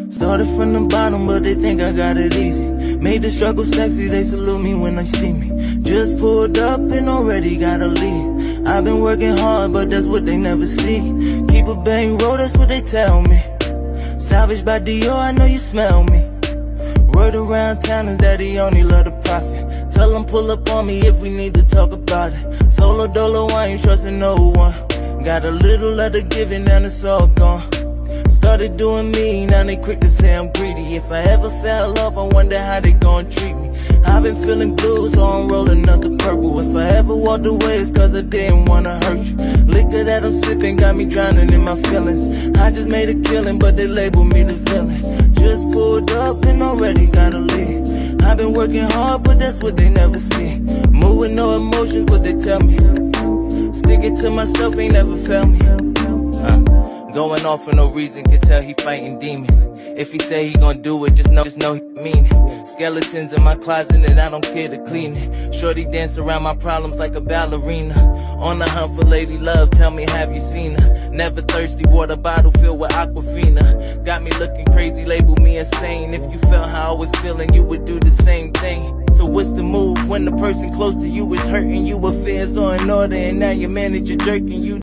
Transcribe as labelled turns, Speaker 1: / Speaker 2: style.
Speaker 1: Started from the bottom, but they think I got it easy. Made the struggle sexy, they salute me when they see me. Just pulled up and already got a lead. I've been working hard, but that's what they never see. Keep a bang roll, that's what they tell me. Salvaged by Dior, I know you smell me. Word around town is that he only love the profit. Tell him pull up on me if we need to talk about it. Solo dolo, I ain't trusting no one. Got a little of the giving and it's all gone. Started doing me, now they quick to say I'm greedy. If I ever fell off, I wonder how they gon' treat me. I've been feeling blue, so I'm rolling up the purple. If I ever walked away, it's cause I didn't wanna hurt you. Liquor that I'm sipping got me drowning in my feelings. I just made a killing, but they label me the villain. Just pulled up and already got a lead. I've been working hard, but that's what they never see. Moving no emotions, what they tell me. Sticking to myself ain't never felt me. Going off for no reason, can tell he fighting demons. If he say he gon' do it, just know he mean it. Skeletons in my closet and I don't care to clean it. Shorty dance around my problems like a ballerina. On the hunt for lady love, tell me have you seen her? Never thirsty, water bottle filled with Aquafina. Got me looking crazy, label me insane. If you felt how I was feeling, you would do the same thing. So what's the move when the person close to you is hurting you? Affairs are in order and now your manager jerking you.